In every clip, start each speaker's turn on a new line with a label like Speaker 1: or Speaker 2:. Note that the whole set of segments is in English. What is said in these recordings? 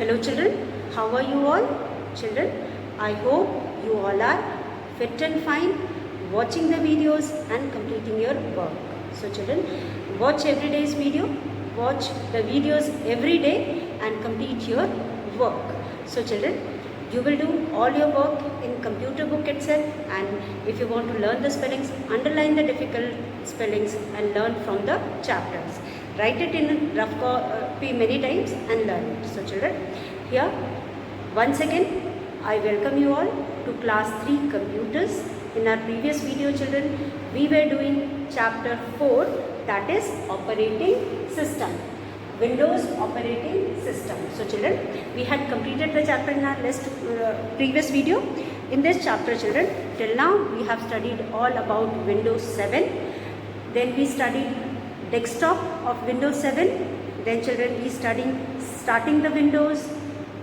Speaker 1: Hello children, how are you all? Children, I hope you all are fit and fine, watching the videos and completing your work. So children, watch every day's video, watch the videos every day and complete your work. So children, you will do all your work in computer book itself, and if you want to learn the spellings, underline the difficult spellings and learn from the chapters. Write it in rough copy many times and learn it. So children, here once again I welcome you all to class 3 computers. In our previous video children, we were doing chapter 4, that is operating system, Windows operating system. So children, we had completed the chapter in our previous video. In this chapter children, till now we have studied all about Windows 7. Then we studied desktop of Windows 7. Then children we studying starting the Windows.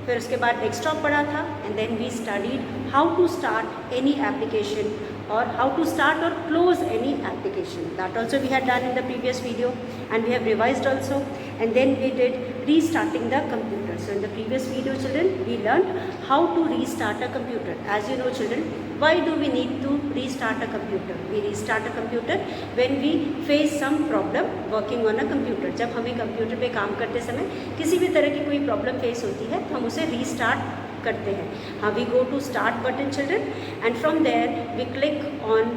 Speaker 1: फिर उसके बाद desktop पढ़ा था, and then we studied how to start any application or how to start or close any application. That also we had done in the previous video, and we have revised also, and then we did restarting the computer. So in the previous video children, we learned how to restart a computer. As you know children, why do we need to restart a computer? We restart a computer when we face some problem working on a computer. जब हमें computer पे काम करते समय किसी भी तरह की कोई प्रॉब्लम फेस होती है तो हम उसे रीस्टार्ट करते हैं. हाँ, we go to start button children, and from there we click on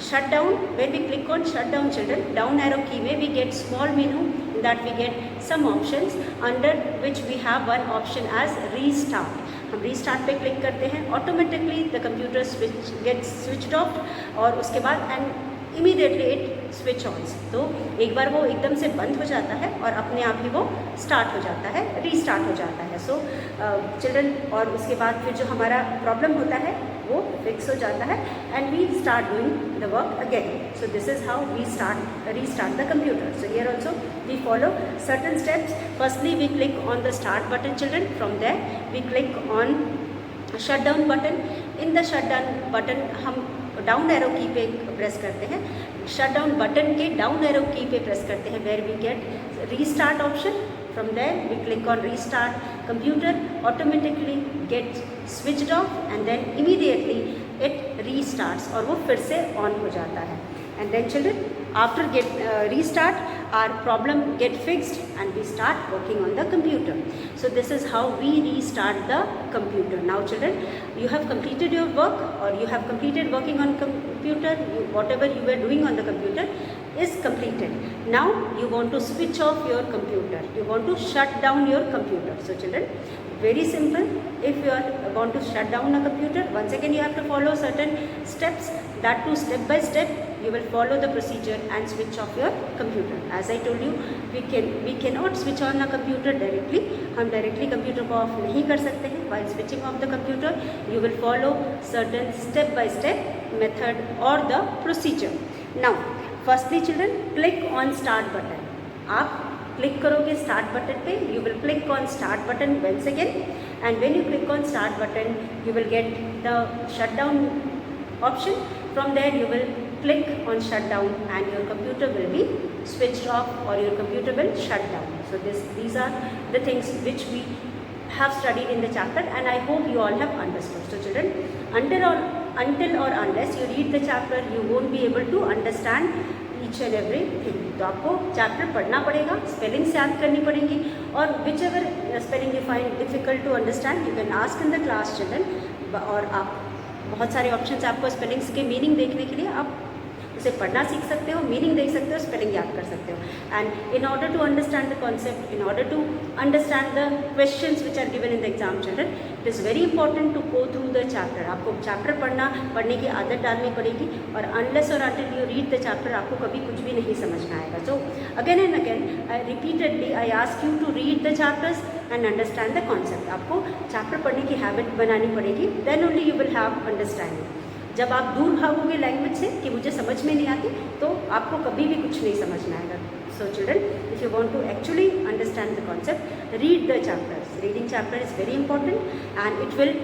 Speaker 1: shut down. When we click on shut down children, down arrow key में we get small menu, in that we get some options, under which we have one option as restart. हम restart पे click करते हैं, automatically the computer gets switched off, और उसके बाद and immediately it switch on. तो एक बार वो एकदम से बंद हो जाता है और अपने आप ही वो स्टार्ट हो जाता है, रीस्टार्ट हो जाता है. सो चिल्ड्रन, और उसके बाद फिर जो हमारा प्रॉब्लम होता है वो फिक्स हो जाता है, and we start doing the work again. So this is how we restart the computer. So here also we follow certain steps. Firstly we click on the start button children, from there we click on shut down button. In the shut down button हम down arrow key पे press करते हैं. Shut down button के down arrow key पे press करते हैं, where we get restart option. From there we click on restart. Computer automatically get switched off, and then immediately it restarts, और वो फिर से ऑन हो जाता है. And then children, after restart, our problem get fixed and we start working on the computer. So this is how we restart the computer. Now children, you have completed your work, or you have completed working on computer. Whatever you were doing on the computer is completed. Now you want to switch off your computer. You want to shut down your computer. So children, very simple. If you want to shut down a computer, once again you have to follow certain steps. That too step by step. You will follow the procedure and switch off your computer. As I told you, we cannot switch on a computer directly. हम directly computer को off नहीं कर सकते हैं. While switching off the computer, you will follow certain step by step method or the procedure. Now, firstly children, click on start button. आप click करोगे start button पे. You will click on start button once again, and when you click on start button you will get the shut down option. From there you will click on shut down, and your computer will be switched off, or your computer will shut down. So these are the things which we have studied in the chapter, and I hope you all have understood. So children, until or unless you read the chapter, you won't be able to understand each and everything. तो आपको chapter पढ़ना पड़ेगा, spellings याद करनी पड़ेंगी, और whichever spelling you find difficult to understand you can ask in the class children. और आप बहुत सारे ऑप्शंस आपको स्पेलिंग्स के मीनिंग देखने के लिए आप उसे पढ़ना सीख सकते हो, मीनिंग देख सकते हो, स्पेलिंग याद कर सकते हो. And in order to understand the concept, in order to understand the questions which are given in the exam children, it is very important to go through the chapter. आपको chapter पढ़ने की आदत डालनी पड़ेगी, और अनलेस और until you read the chapter आपको कभी कुछ भी नहीं समझ में आएगा. So again and again repeatedly I ask you to read the chapters and understand the concept. आपको चैप्टर पढ़ने की हैबिट बनानी पड़ेगी, then only you will have understanding. जब आप दूर भागोगे लैंग्वेज से कि मुझे समझ में नहीं आती, तो आपको कभी भी कुछ नहीं समझ में आएगा. So children, if you want to actually understand the concept, read the chapters. Reading chapter is very important, and it will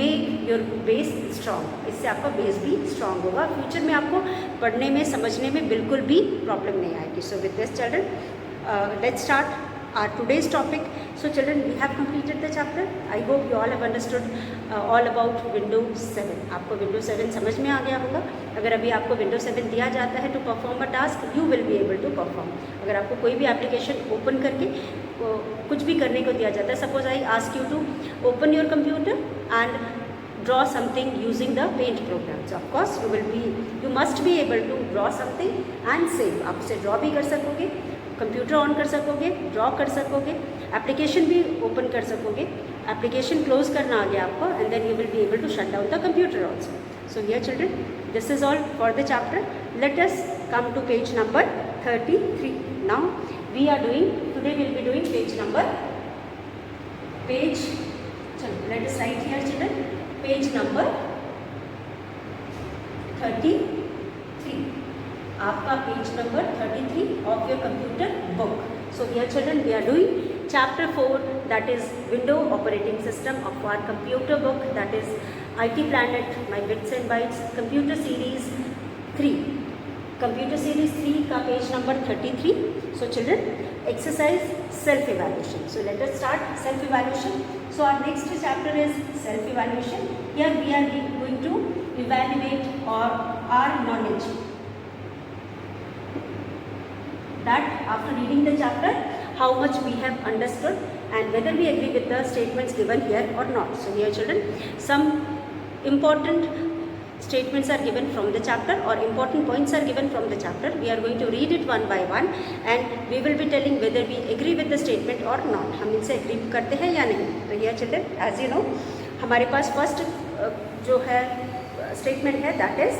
Speaker 1: make your base strong. इससे आपका बेस भी स्ट्रॉन्ग होगा. फ्यूचर में आपको पढ़ने में समझने में बिल्कुल भी प्रॉब्लम नहीं आएगी. So with this children, let's start our today's topic. So children, we have completed the chapter. I hope you all have understood all about Windows 7. आपको Windows 7 समझ में आ गया होगा. अगर अभी आपको Windows 7 दिया जाता है to perform a task, you will be able to perform. अगर आपको कोई भी एप्लीकेशन ओपन करके कुछ भी करने को दिया जाता है, suppose I ask you to open your computer and draw something using the paint program. So of course you must be able to draw something and save. आप उसे draw भी कर सकोगे, कंप्यूटर ऑन कर सकोगे, ड्रॉ कर सकोगे, application भी ओपन कर सकोगे, एप्लीकेशन क्लोज करना आ गया आपको, and then you will be able to shut down the computer also. So here children, this is all for the chapter. Let us come to page number 33. Now we are doing, today will be doing चलो let us write here children, page number 33. आपका page number 33 of your computer book. So here children, we are doing chapter 4, that is window operating system of our computer book, that is IT Planet, my bits and bytes, computer series 3. Computer series 3 का page number 33. So children, exercise self evaluation. So let us start self evaluation. So our next chapter is self evaluation. Here we are going to evaluate our knowledge, that after reading the chapter how much we have understood and whether we agree with the statements given here or not. So here children, some important statements are given from the chapter or important points are given from the chapter. We are going to read it one by one and we will be telling whether we agree with the statement or not. हम इनसे agree करते हैं या नहीं. तो here children, as you know, हमारे पास first जो है statement है, that is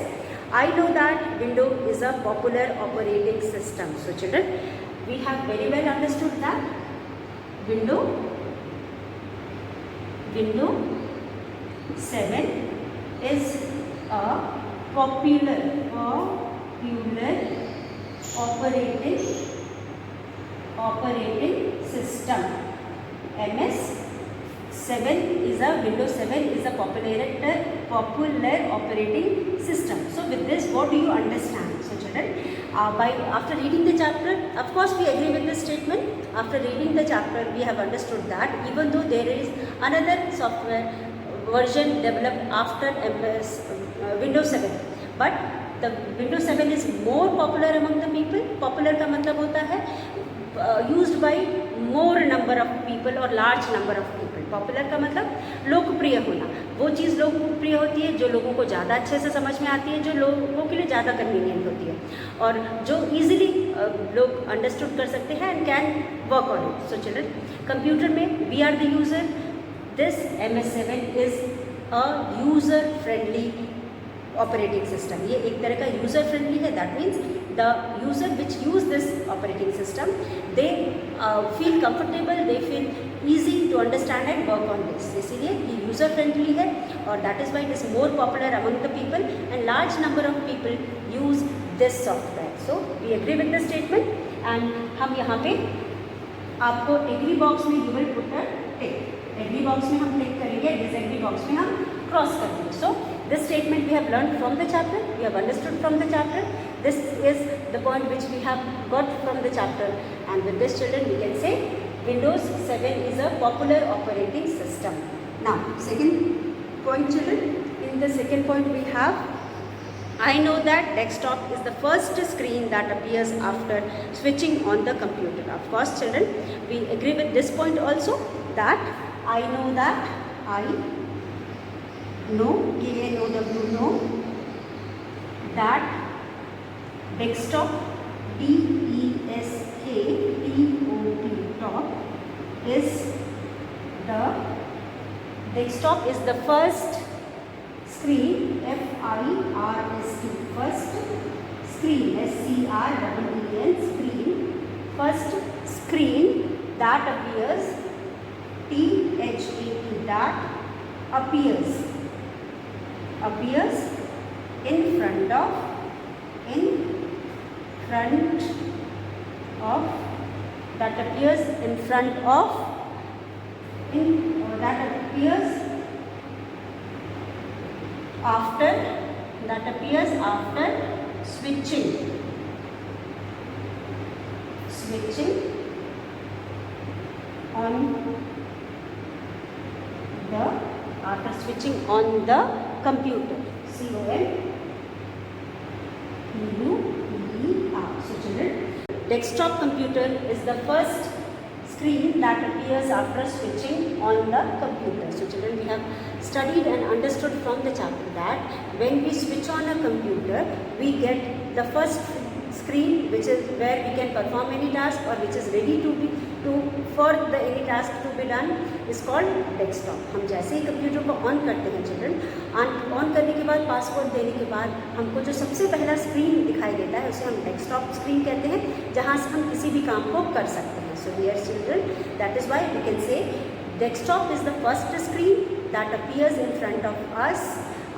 Speaker 1: I know that Windows is a popular operating system. So children, we have very well understood that Windows 7 is a popular operating system. Windows 7 is a popular operating system. So with this, what do you understand? So children, after reading the chapter, of course we agree with this statement. After reading the chapter, we have understood that even though there is another software version developed after Windows 7, but the Windows 7 is more popular among the people. Popular का मतलब होता है used by more number of people or large number of people. Popular का मतलब लोकप्रिय होना. वो चीज़ लोकप्रिय होती है जो लोगों को ज़्यादा अच्छे से समझ में आती है, जो लोगों के लिए ज़्यादा कन्वीनियंट होती है और जो इजीली लोग अंडरस्टूड कर सकते हैं and can work on it. So children, computer में we are the user. This MS7 is a user friendly operating system. ये एक तरह का यूज़र फ्रेंडली है. That means the user which use this operating system, they feel comfortable, they feel easy to understand and work on this. इसीलिए ये user friendly है और that is why it is more popular among the people and large number of people use this software. So we agree with the statement and हम यहाँ पे आपको agree box में you will put a tick. Agree box में हम टिक करेंगे, disagree box में हम क्रॉस करेंगे. सो this statement we have learned from the chapter, we have understood from the chapter. This is the point which we have got from the chapter, and with this children we can say Windows 7 is a popular operating system. Now second point children, in the second point we have I know that desktop is the first screen that appears after switching on the computer. Of course children, we agree with this point also, that I know that know that desktop, desktop is the first screen, first screen, screen, first screen that appears, that appears in front of that appears after switching on the, after switching on the computer. COMPUTER. So children, desktop computer is the first screen that appears after switching on the computer. So children, we have studied and understood from the chapter that when we switch on a computer, we get the first screen which is where we can perform any task or which is ready to be for the any task to be done is called desktop. हम जैसे ही computer को on करते हैं children, on करने के बाद password देने के बाद हमको जो सबसे पहला स्क्रीन दिखाई देता है उसे हम डेस्कटॉप स्क्रीन कहते हैं, जहाँ से हम किसी भी काम को कर सकते हैं. So dear children, that is why we can say desktop is the first screen that appears in front of us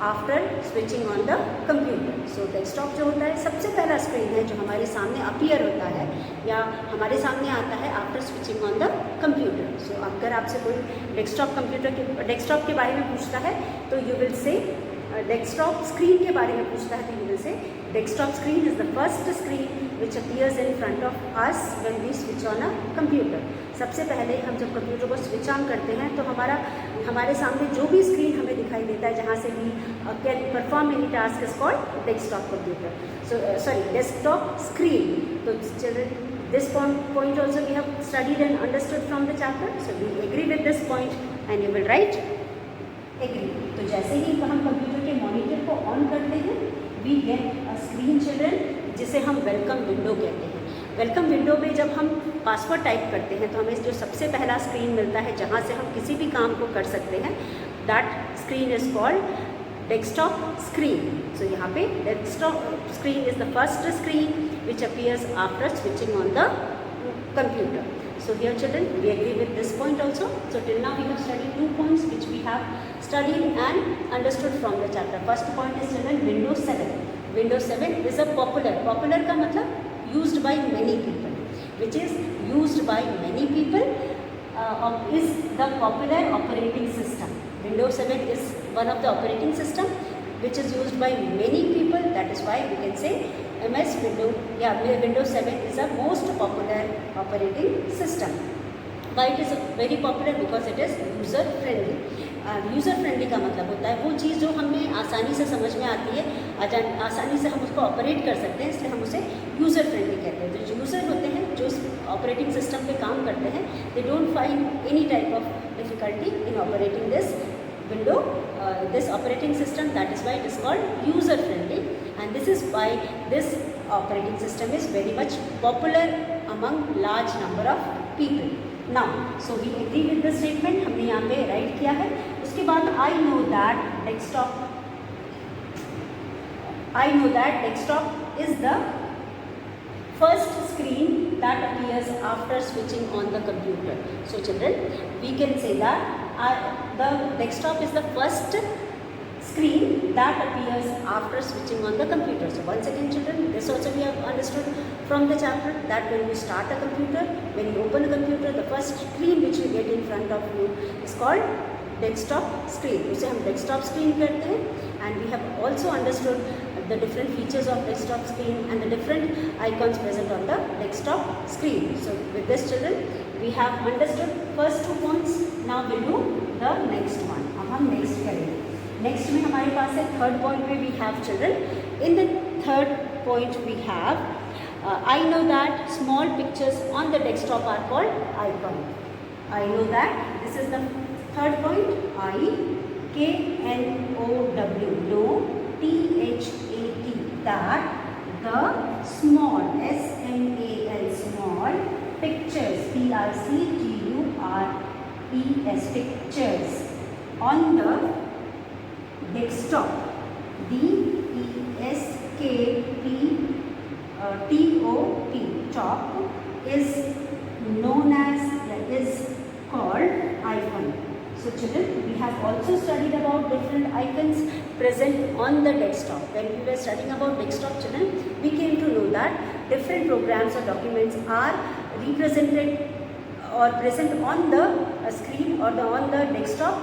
Speaker 1: after switching on the computer. So desktop जो होता है सबसे पहला स्क्रीन है जो हमारे सामने अपीयर होता है या हमारे सामने आता है after switching on the computer. So अगर आपसे कोई डेस्कटॉप के बारे में पूछता है तो you will say desktop screen के बारे में पूछता है तो you will say desktop screen is the first screen which appears in front of us when we switch on a computer. सबसे पहले हम जब कंप्यूटर को स्विच ऑन करते हैं तो हमारे सामने जो भी स्क्रीन हमें दिखाई देता है जहाँ से we can perform any task is called desktop computer. So desktop screen. तो children, this point also we have studied and understood from the chapter. So we agree with this point and you will write agree. तो जैसे ही हम computer के monitor को on करते हैं we get a screen children जिसे हम welcome window कहते हैं. वेलकम विंडो में जब हम पासवर्ड टाइप करते हैं तो हमें जो सबसे पहला स्क्रीन मिलता है जहाँ से हम किसी भी काम को कर सकते हैं, that screen is called desktop screen. So यहाँ पे desktop screen is the first screen which appears after switching on the computer. So here children, we agree with this point also. So till now we have studied 2 points which we have studied and understood from the chapter. First point is children Windows 7. Windows 7 is a popular का मतलब used by many people, which is used by many people is the popular operating system. Windows 7 is one of the operating system which is used by many people. That is why we can say Windows 7 is the most popular operating system. Why it is very popular? Because it is user friendly. User friendly का मतलब होता है वो चीज़ जो हमें आसानी से समझ में आती है, आसानी से हम उसको ऑपरेट कर सकते हैं, इसलिए हम उसे यूज़र फ्रेंडली कहते हैं. जो यूज़र होते हैं जो इस ऑपरेटिंग सिस्टम पे काम करते हैं, they don't find any type of difficulty in operating this window, this operating system. That is why it is called user friendly, and this is why this operating system is very much popular among large number of people. Now, so we agree with the statement, हमने यहाँ पे right किया है. उसके बाद I know that desktop is the first screen that appears after switching on the computer. So children, we can say that the desktop is the first screen that appears after switching on the computer. So once again children, this also we have understood from the chapter that when you start a computer, when you open a computer, the first screen which you get in front of you is called desktop screen. उसे हम desktop screen कहते हैं. And we have also understood the different features of desktop screen and the different icons present on the desktop screen. So with this children, we have understood first 2 points. Now we'll do the next one. अब हम next करेंगे. Next में हमारे पास है third point में we have children. In the third point we have I know that small pictures on the desktop are called icon. I know that this is the third point. I-K-N-O-W, know, T-H-A-T, that the small, S-M-A-L, small pictures, P-I-C-T-U-R-E-S, pictures on the desktop, D-E-S-K-T-O-P, top, is known as, is called icon. So children, we have also studied about different icons present on the desktop. When we were studying about desktop children, we came to know that different programs or documents are represented or present on the screen or on the desktop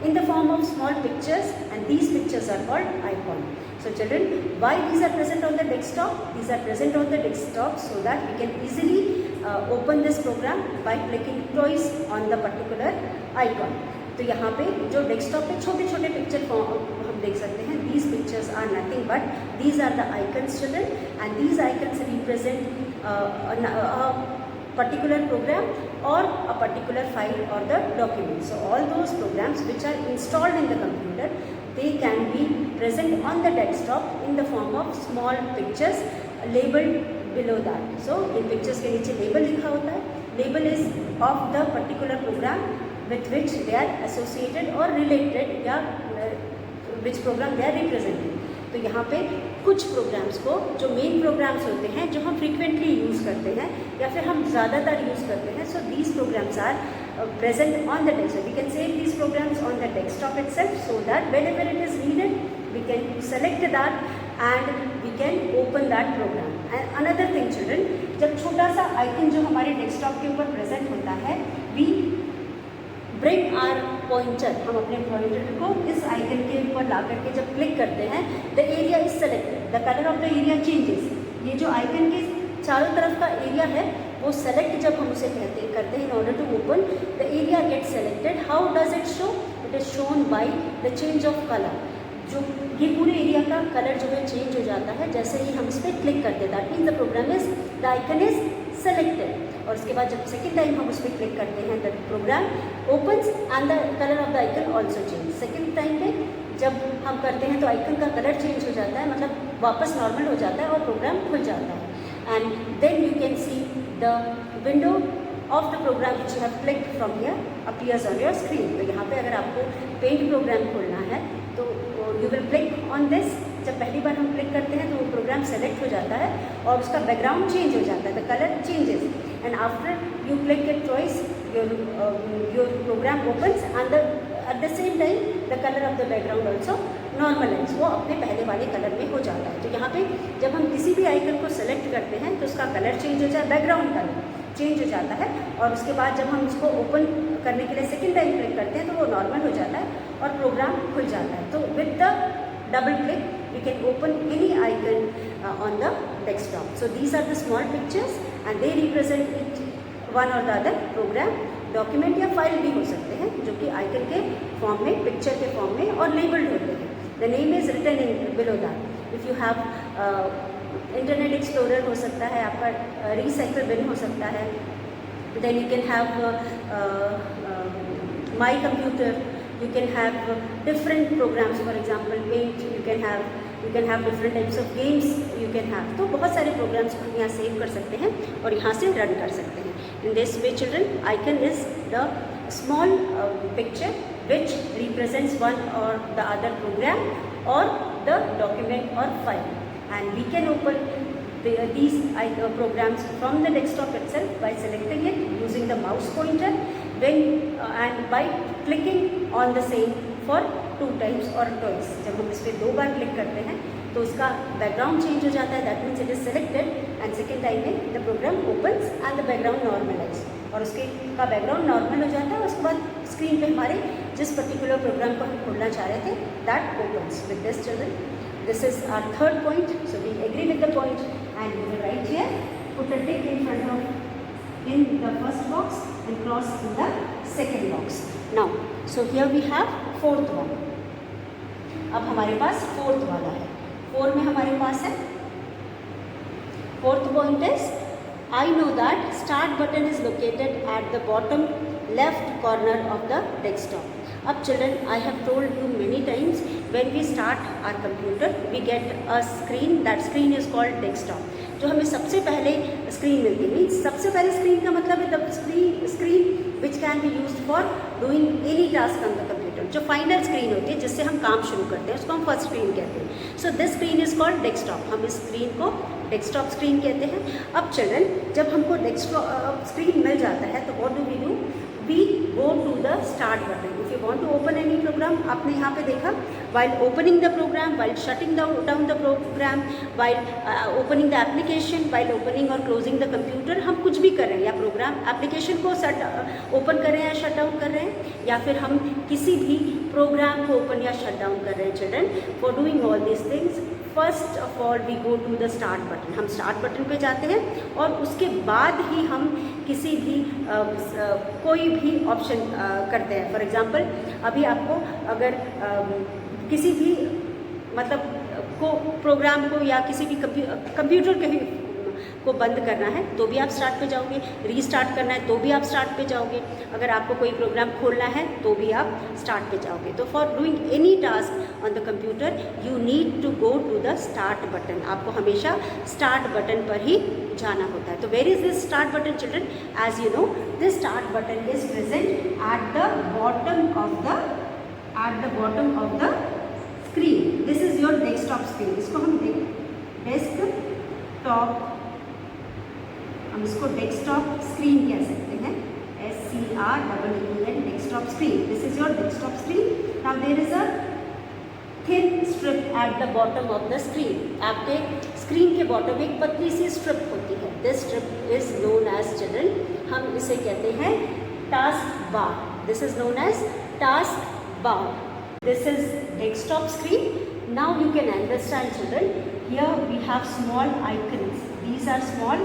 Speaker 1: in the form of small pictures, and these pictures are called icon. So children, why these are present on the desktop? These are present on the desktop so that we can easily open this program by clicking twice on the particular icon. तो यहाँ पे जो desktop पे छोटे छोटे picture हम देख सकते हैं, these pictures are nothing but these are the icons children, and these icons represent a particular program or a particular file or the document. So all those programs which are installed in the computer, they can be present on the desktop in the form of small pictures labeled below that. So in pictures के नीचे label लिखा होता है. Label is of the particular program with which they are associated or related, या which program they are representing. तो यहाँ पे कुछ प्रोग्राम्स को, जो मेन प्रोग्राम्स होते हैं जो हम फ्रीक्वेंटली यूज़ करते हैं या फिर हम ज़्यादातर यूज़ करते हैं, so these programs are present on the desktop. We can save these programs on the desktop itself, so that whenever it is needed we can select that and we can open that program. And another thing children, जब छोटा सा icon जो हमारे desktop के ऊपर present होता है, we bring our pointer, हम अपने पॉइंटर को इस आइकन के ऊपर ला करके जब क्लिक करते हैं, the area is selected, the color of the area changes. ये जो आइकन के चारों तरफ का एरिया है वो सेलेक्ट जब हम उसे करते हैं, in order to open the area get selected. How does it show? It is shown by the change of colour. जो ये पूरे एरिया का कलर जो है चेंज हो जाता है जैसे ही हम इस पर क्लिक करते हैं. That means the program is, the icon is selected. और उसके बाद जब सेकेंड टाइम हम उस पर क्लिक करते हैं, the program opens and the colour of the icon also change. Second time पे जब हम करते हैं तो आइकन का कलर चेंज हो जाता है, मतलब वापस नॉर्मल हो जाता है और प्रोग्राम खुल जाता है. And then you can see the window of the program which you have clicked from here appears on your screen. तो यहाँ पे अगर आपको पेंट प्रोग्राम खोलना है तो you will click on this. जब पहली बार हम क्लिक करते हैं तो वो प्रोग्राम सेलेक्ट हो जाता है और उसका बैकग्राउंड चेंज हो जाता है, the color changes, and after you click it twice your program opens and at the same time the color of the background also normalize, वो अपने पहले वाले कलर में हो जाता है. तो यहाँ पे जब हम किसी भी आइकन को सेलेक्ट करते हैं तो उसका कलर चेंज हो जाता है, बैकग्राउंड कलर चेंज हो जाता है, और उसके बाद जब हम उसको ओपन करने के लिए सेकेंड टाइम क्लिक करते हैं तो वो नॉर्मल हो जाता है और प्रोग्राम खुल जाता है. तो with the double click we can open any icon on the desktop. So these are the small pictures and they represent it one or the other program, document या फाइल भी हो सकते हैं जो कि आइकन के फॉर्म में, picture के फॉर्म में और लेबल्ड होते हैं. The name is written in below that. If you have Internet Explorer हो सकता है, आपका Recycle Bin हो सकता है, then you can have My Computer. You can have different programs, for example Paint. You can have different types of games. You can have, तो बहुत सारे programs को हम यहाँ सेव कर सकते हैं और यहाँ से रन कर सकते हैं. In this way children, icon is the small picture which represents one or the other program or the document or file, and we can open these programs from the desktop itself by selecting it using the mouse pointer and by clicking on the same for 2 times or twice. जब हम इस पर 2 बार click करते हैं तो उसका background change हो जाता है, that means it is selected, and second time में the program opens and the background normalise, और उसके का बैकग्राउंड नॉर्मल हो जाता है. उसके बाद स्क्रीन पे हमारे जिस पर्टिकुलर प्रोग्राम को हम खोलना चाह रहे थे that opens. With this children, this is our third point. So we agree with the point and we will write here, put a tick in front of in the first box and cross in the second box. Now, so here we have fourth one. अब हमारे पास fourth वाला है. 4 में हमारे पास है fourth point is, I know that start button is located at the bottom left corner of the desktop. अब children, I have told you many times, when we start our computer we get a screen. That screen is called desktop. जो हमें सबसे पहले screen मिलती है, means सबसे पहले screen का मतलब है the screen which can be used for doing any task on the computer. जो फाइनल स्क्रीन होती है जिससे हम काम शुरू करते हैं उसको हम फर्स्ट स्क्रीन कहते हैं. So this screen is called desktop. हम इस स्क्रीन को डेस्कटॉप स्क्रीन कहते हैं. अब चिल्ड्रन, जब हमको डेस्कटॉप स्क्रीन मिल जाता है तो what do, we go to the start button. If you want to open any program, आपने यहाँ पे देखा, while opening the program, while shutting down the program, while opening the application, while opening or closing the computer, हम कुछ भी कर रहे हैं, या प्रोग्राम एप्लीकेशन को ओपन कर रहे हैं, शट डाउन कर रहे हैं, या फिर हम किसी भी प्रोग्राम को ओपन या शट डाउन कर रहे हैं children. For doing all this things, first of all we go to the start button. हम स्टार्ट बटन पे जाते हैं और उसके बाद ही हम किसी भी कोई भी ऑप्शन करते हैं. फॉर एग्जांपल, अभी आपको अगर किसी भी मतलब को प्रोग्राम को या किसी भी कंप्यूटर के को बंद करना है तो भी आप स्टार्ट पे जाओगे, रीस्टार्ट करना है तो भी आप स्टार्ट पे जाओगे, अगर आपको कोई प्रोग्राम खोलना है तो भी आप स्टार्ट पे जाओगे. तो for doing any task on the computer you need to go to the start button. आपको हमेशा स्टार्ट बटन पर ही जाना होता है. तो where is this start button children? As you know, this start button is present at the bottom of the screen. This is your desktop screen. इसको हम desktop, हम इसको डेस्कटॉप स्क्रीन कह सकते हैं. SCREEN, desktop screen. This is your desktop screen. Now there is a thin strip at the bottom of the screen. आपके screen के bottom एक पतली सी स्ट्रिप होती है. This strip is known as children, हम इसे कहते हैं task bar. This is known as task bar. This is desktop screen. Now you can understand children, here we have small icons. These are small,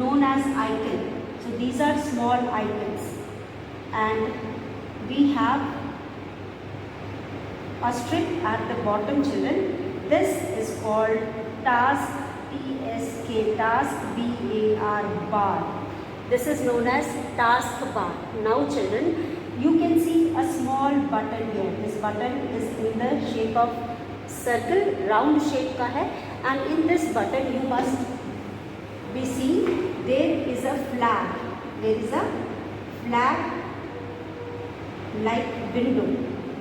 Speaker 1: known as icon. So these are small icons, and we have a strip at the bottom children. This is called task, TSK, task BAR, bar. This is known as task bar. Now children, you can see a small button here. This button is in the shape of circle, round shape का है, and in this button you must be see there is a flag. There is a flag like window.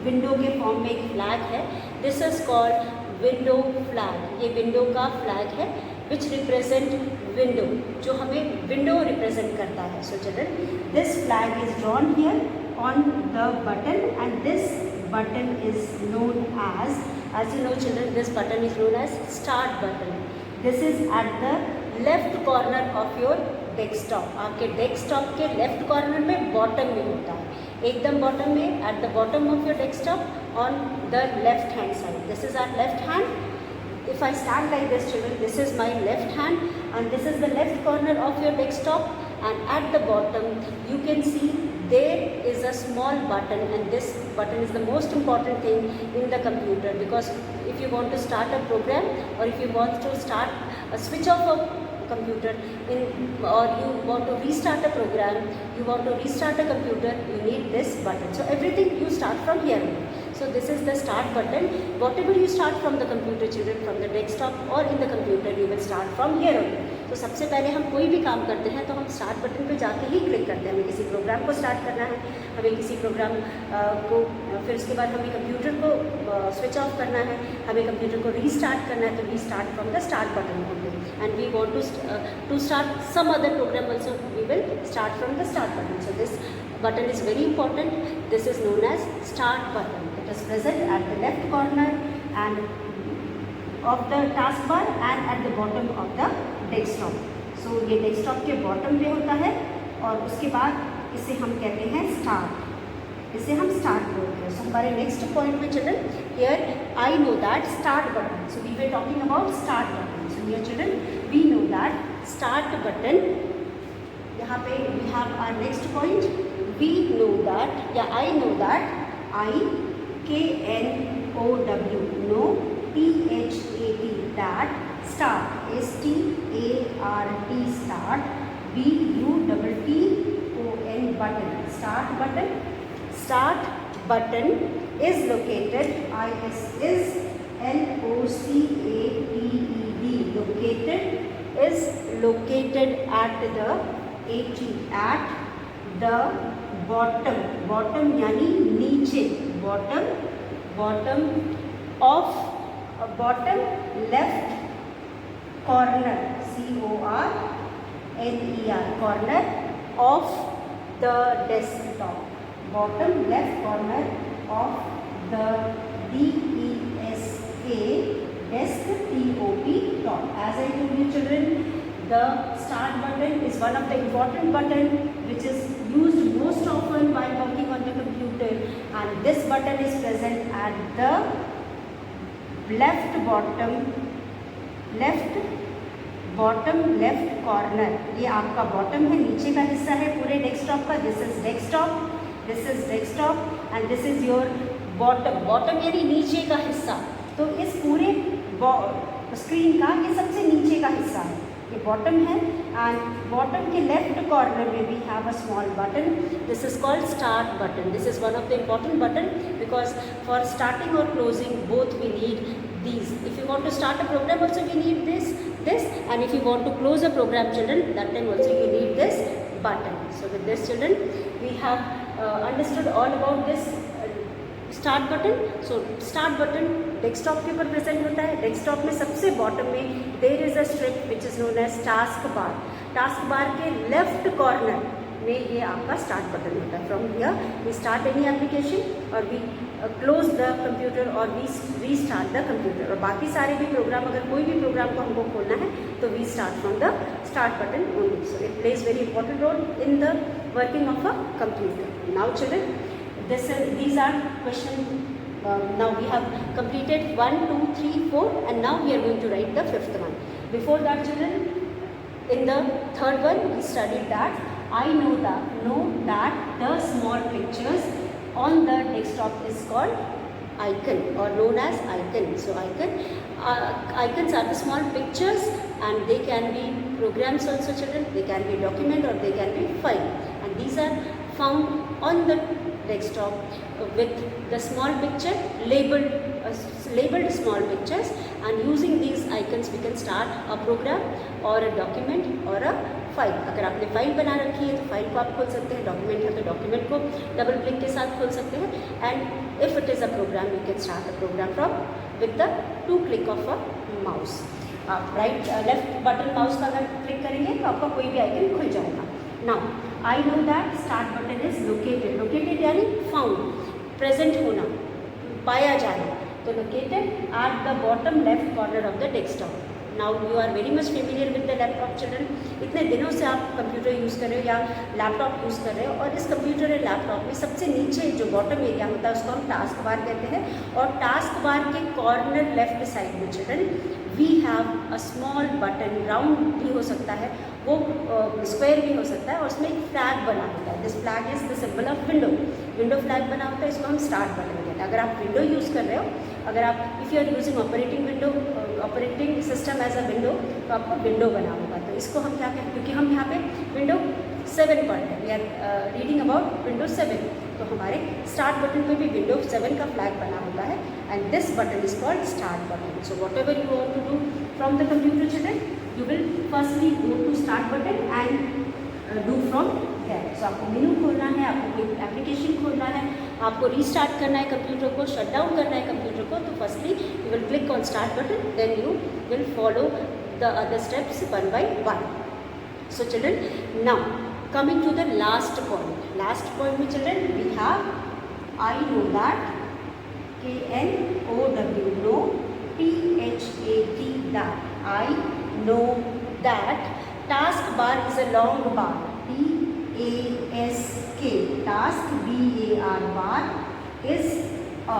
Speaker 1: Window के form में एक flag है. This is called window flag. ये window का flag है which represent window, जो हमें window represent करता है. So children, this flag is drawn here on the button, and this button is known as you know children, this button is known as start button. This is at the left corner of your desktop. आपके desktop के left corner में bottom में होता है, एकदम bottom में, at the bottom of your desktop on the left hand side. This is our left hand. If I stand like this children, this is my left hand and this is the left corner of your desktop, and at the bottom you can see there is a small button, and this button is the most important thing in the computer, because if you want to start a program or if you want to start a switch off a computer or you want to restart a program, you want to restart a computer, you need this button. So everything you start from here. So this is the start button. Whatever you start from the computer children, from the desktop or in the computer, you will start from here only. तो सबसे पहले हम कोई भी काम करते हैं तो हम स्टार्ट बटन पे जाके ही क्लिक करते हैं. हमें किसी प्रोग्राम को स्टार्ट करना है, हमें किसी प्रोग्राम को, फिर उसके बाद हमें कंप्यूटर को स्विच ऑफ करना है, हमें कंप्यूटर को रीस्टार्ट करना है, तो we start from the start button only. And we want to start some other program also, we will start from the start button. So this button is very important. This is known as start button. It is present at the left corner and of the taskbar and at the bottom of the desktop. So ये desktop के bottom पे होता है और उसके बाद इसे हम कहते हैं start. इसे हम start बोलते हैं. So हमारे next point में children, here I know that start button. So we were talking about start button. So here children, we know that start button. यहाँ पे we have our next point. We know that, या I know that, IKNOW, know, THAT, that, start, START, start, BUTTON, button, start button. Start button is located, is LOCATED, located at the bottom यानी नीचे, bottom left corner, CORNER, corner of the desktop. bottom left corner of the DESK desk top. As I told you children, the start button is one of the important button which is used most often while working on the computer, and this button is present at the left bottom left corner. ये आपका bottom है, नीचे का हिस्सा है पूरे desktop का. This is desktop and this is your bottom यानी नीचे का हिस्सा. तो इस पूरे स्क्रीन का ये सबसे नीचे का हिस्सा है, ये बॉटम है. एंड बॉटम के लेफ्ट कॉर्नर में we have a small button. This is called start button. This is one of the important button because for starting और closing both we need these. If you want to start a program also we need this, and if you want to close a program children, that time also you need this button. So with this children we have understood all about this start button. So start button desktop के ऊपर present होता है. Desktop में सबसे bottom में there is a strip which is known as task bar. Task bar के left corner में ये आपका स्टार्ट बटन होता है. From here we start any application और वी क्लोज द कंप्यूटर और वी रीस्टार्ट द कंप्यूटर. और बाकी सारे भी प्रोग्राम, अगर कोई भी प्रोग्राम को हमको खोलना है तो we start from the start button only. So it plays very important role in the working of a computer. Now children, these are question. Now we have completed 1, 2, 3, 4 and now we are going to write the fifth one. Before that children, in the third one we studied that I know that the small pictures on the desktop is called icon or known as icon. So icons are the small pictures and they can be programs also children. They can be document or they can be file, and these are found on the desktop with the small picture labeled small pictures, and using these icons we can start a program or a document or a file. अगर आपने file बना रखी है तो file को आप खोल सकते हैं, डॉक्यूमेंट है तो डॉक्यूमेंट को डबल क्लिक के साथ खोल सकते हैं. And if it is a program you can start a program from with the 2 click of a mouse. आप लेफ्ट बटन माउस का अगर क्लिक करेंगे तो आपका कोई भी आइकन खुल जाएगा. Now I know that start button is located यानी फाउंड, प्रेजेंट होना, पाया जाना. तो located at the bottom left corner of the desktop. Now you are very much familiar with the laptop children. इतने दिनों से आप कंप्यूटर यूज़ कर रहे हो या लैपटॉप यूज़ कर रहे हो, और इस कंप्यूटर या लैपटॉप में सबसे नीचे जो बॉटम एरिया होता है उसको हम टास्क बार कहते हैं. और टास्क बार के कॉर्नर लेफ्ट साइड में children we have a small button. Round भी हो सकता है, वो स्क्वायर भी हो सकता है, और उसमें एक फ्लैग बना होता है. This flag is the symbol of window flag बना होता है. इसको हम स्टार्ट बटन कहते हैं. अगर आप विंडो यूज़ कर रहे हो, अगर आप if you are using operating system as a window, तो आपको विंडो बना होगा. तो इसको हम क्या कहते हैं, क्योंकि हम यहाँ पे विंडो 7 पढ़ रहे हैं, we are reading about window 7, तो हमारे स्टार्ट बटन पे भी विंडो 7 का फ्लैग बना होता है. And this button is called start button. So whatever you want to do from the computer children, you will firstly go to start button and do from there. So आपको मेनू खोलना है, आपको कोई application खोलना है, आपको restart करना है कंप्यूटर को, शट डाउन करना है कंप्यूटर को, तो firstly you will click on start button, then you will follow the other steps one by one. So children, now coming to the last point में children we have I know that, KNOW, नो, THAT, that I know that task bar is a long bar, TASK, task BAR bar is a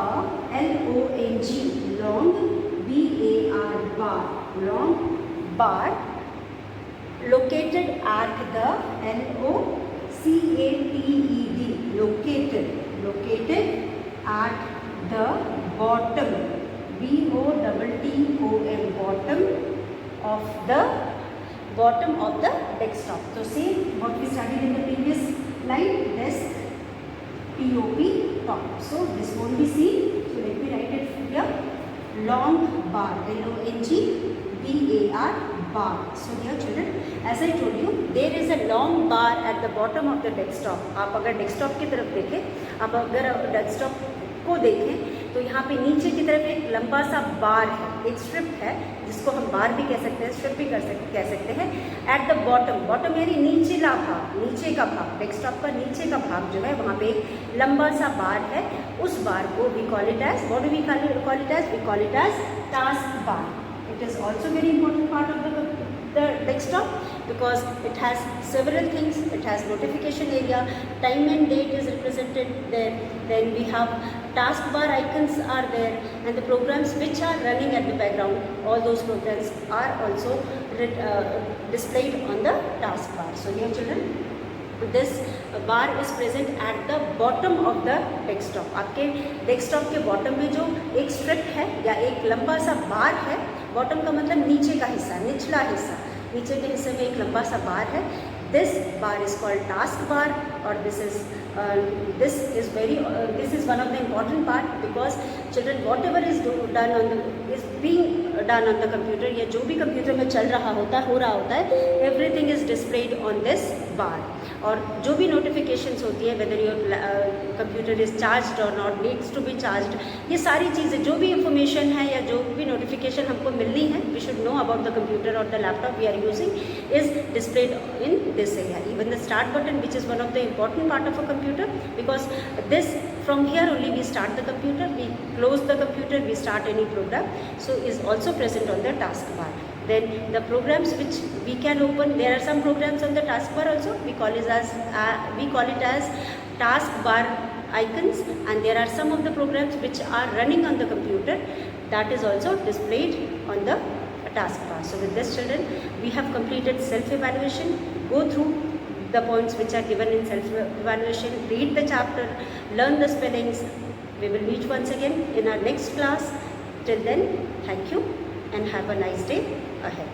Speaker 1: LONG, long BAR bar, long bar located at the LOCATED, located at the bottom, bottom of the desktop. So same what we studied in the previous line, desk top. So this won't be seen. So let me write it here. Long bar, LONG BAR. So dear children, as I told you, there is a long bar at the bottom of the desktop. आप अगर desktop की तरफ देखें, आप अगर desktop को देखें तो यहाँ पे नीचे की तरफ एक लंबा सा बार है, एक स्ट्रिप है, जिसको हम बार भी कह सकते हैं, स्ट्रिप भी कह सकते हैं। एट द बॉटम, बॉटम यानी नीचला भाग, नीचे का भाग, डेस्कटॉप का नीचे का भाग जो है वहाँ पे एक लंबा सा बार है। उस बार को we call it as, what do we call it as? We call it as task bar. It is also very important part of the desktop because it has several things. It has notification area, time and date is represented there, then we have taskbar icons are there, and the programs which are running at the background, all those programs are also displayed on the taskbar. So here children, this bar is present at the bottom of the desktop. आपके desktop के bottom में जो एक strip है या एक लंबा सा bar है, bottom का मतलब नीचे का हिस्सा, निचला हिस्सा, नीचे के हिस्से में एक लंबा सा बार है। This bar is called task bar, और this is one of the important part because children whatever is being done on the computer, या जो भी कंप्यूटर में चल रहा होता है everything is displayed on this bar। और जो भी नोटिफिकेशंस होती है, whether your computer is charged or not, needs to be charged, ये सारी चीज़ें, जो भी इंफॉर्मेशन है या जो भी नोटिफिकेशन हमको मिलनी है, we should know about the computer or the laptop we are using, is displayed in this area. Even the start button, which is one of the important part of a computer, because this, from here only we start the computer, we close the computer, we start any program, so is also present on the taskbar. Then the programs which we can open, there are some programs on the taskbar also, we call it as taskbar icons, and there are some of the programs which are running on the computer, that is also displayed on the taskbar. So with this children, we have completed self-evaluation. Go through the points which are given in self-evaluation, read the chapter, learn the spellings. We will meet once again in our next class. Till then, thank you and have a nice day ahead.